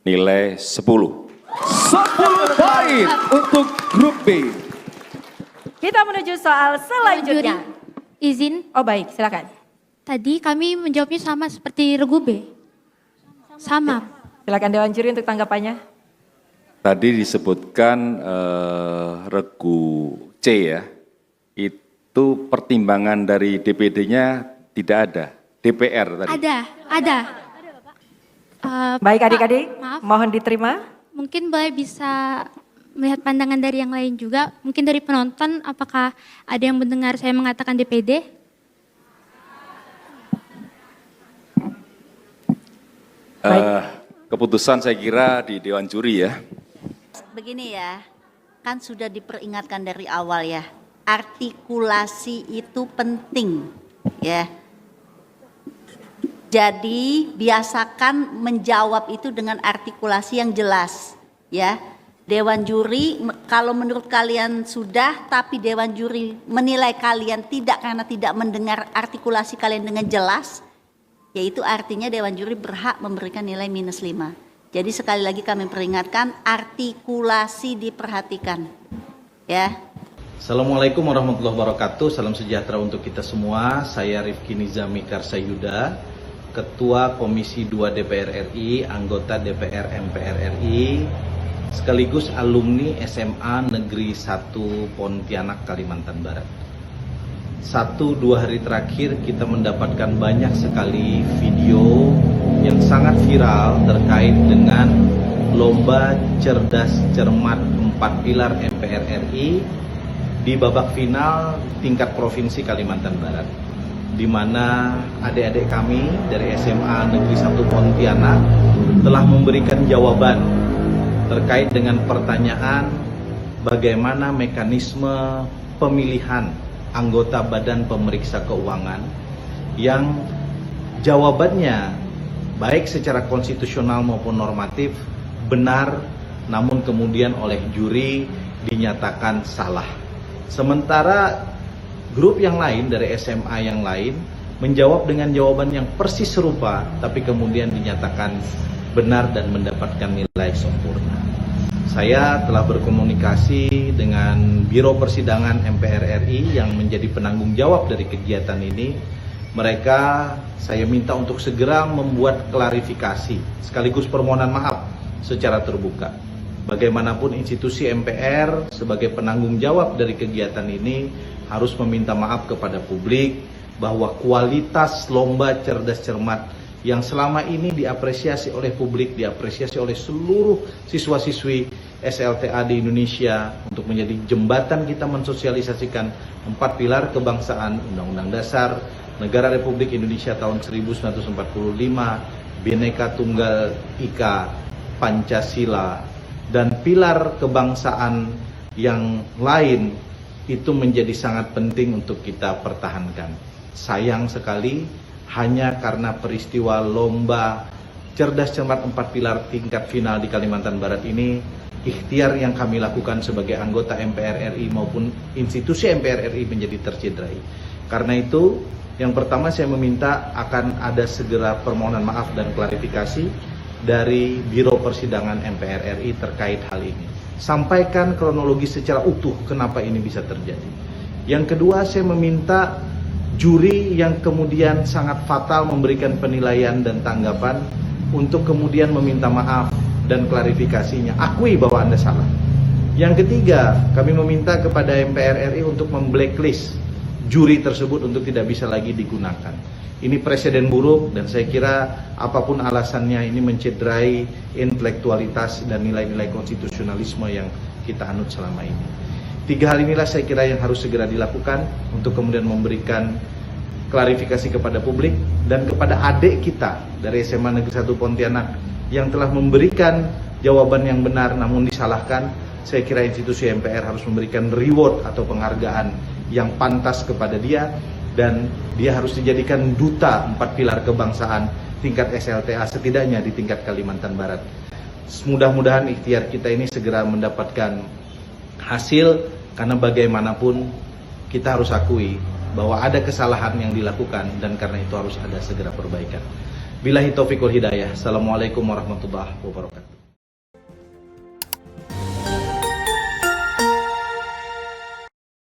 nilai 10. 10 poin untuk grup B. Kita menuju soal selanjutnya. Izin, Oh baik, silakan. tadi kami menjawabnya sama seperti regu B. Sama. Silakan Dewan Juri untuk tanggapannya. Tadi disebutkan regu C ya, itu pertimbangan dari DPD-nya tidak ada, DPR tadi. Ada. Baik Pak, adik-adik, maaf. mohon diterima. Mungkin boleh bisa melihat pandangan dari yang lain juga. Mungkin dari penonton, apakah ada yang mendengar saya mengatakan DPD? Keputusan saya kira di Dewan Juri ya. Begini ya, kan sudah diperingatkan dari awal ya, artikulasi itu penting ya. Jadi biasakan menjawab itu dengan artikulasi yang jelas ya. Dewan Juri kalau menurut kalian sudah, tapi Dewan Juri menilai kalian tidak karena tidak mendengar artikulasi kalian dengan jelas, yaitu artinya Dewan Juri berhak memberikan nilai -5. Jadi sekali lagi kami peringatkan, artikulasi diperhatikan ya. Assalamualaikum warahmatullahi wabarakatuh. Salam sejahtera untuk kita semua. Saya Rifki Nizami Karsayuda, Ketua Komisi 2 DPR RI, anggota DPR MPR RI, sekaligus alumni SMA Negeri 1 Pontianak, Kalimantan Barat. 1-2 hari terakhir kita mendapatkan banyak sekali video yang sangat viral terkait dengan lomba cerdas cermat 4 pilar MPR RI di babak final tingkat provinsi Kalimantan Barat, di mana adik-adik kami dari SMA Negeri 1 Pontianak telah memberikan jawaban terkait dengan pertanyaan bagaimana mekanisme pemilihan anggota Badan Pemeriksa Keuangan yang jawabannya baik secara konstitusional maupun normatif benar, namun kemudian oleh juri dinyatakan salah. Sementara grup yang lain dari SMA yang lain menjawab dengan jawaban yang persis serupa, tapi kemudian dinyatakan benar dan mendapatkan nilai sempurna. Saya telah berkomunikasi dengan Biro Persidangan MPR RI yang menjadi penanggung jawab dari kegiatan ini. Mereka saya minta untuk segera membuat klarifikasi sekaligus permohonan maaf secara terbuka. Bagaimanapun institusi MPR sebagai penanggung jawab dari kegiatan ini harus meminta maaf kepada publik bahwa kualitas lomba cerdas cermat yang selama ini diapresiasi oleh publik, diapresiasi oleh seluruh siswa-siswi SLTA di Indonesia untuk menjadi jembatan kita mensosialisasikan 4 pilar kebangsaan, Undang-Undang Dasar Negara Republik Indonesia tahun 1945, Bhinneka Tunggal Ika, Pancasila, dan pilar kebangsaan yang lain itu menjadi sangat penting untuk kita pertahankan. Sayang sekali, hanya karena peristiwa lomba cerdas cermat 4 pilar tingkat final di Kalimantan Barat ini, ikhtiar yang kami lakukan sebagai anggota MPR RI maupun institusi MPR RI menjadi tercederai. Karena itu, yang pertama saya meminta akan ada segera permohonan maaf dan klarifikasi dari Biro Persidangan MPR RI terkait hal ini. Sampaikan kronologi secara utuh kenapa ini bisa terjadi. Yang kedua, saya meminta juri yang kemudian sangat fatal memberikan penilaian dan tanggapan untuk kemudian meminta maaf dan klarifikasinya, akui bahwa Anda salah. Yang ketiga, kami meminta kepada MPR RI untuk memblacklist juri tersebut untuk tidak bisa lagi digunakan. Ini presiden buruk dan saya kira apapun alasannya ini mencederai intelektualitas dan nilai-nilai konstitusionalisme yang kita anut selama ini. 3 hal inilah saya kira yang harus segera dilakukan untuk kemudian memberikan klarifikasi kepada publik dan kepada adik kita dari SMA Negeri 1 Pontianak yang telah memberikan jawaban yang benar namun disalahkan. Saya kira institusi MPR harus memberikan reward atau penghargaan yang pantas kepada dia, dan dia harus dijadikan duta 4 pilar kebangsaan tingkat SLTA setidaknya di tingkat Kalimantan Barat. Mudah-mudahan ikhtiar kita ini segera mendapatkan hasil, karena bagaimanapun kita harus akui bahwa ada kesalahan yang dilakukan dan karena itu harus ada segera perbaikan. Billahi taufiq wal hidayah. Assalamualaikum warahmatullahi wabarakatuh.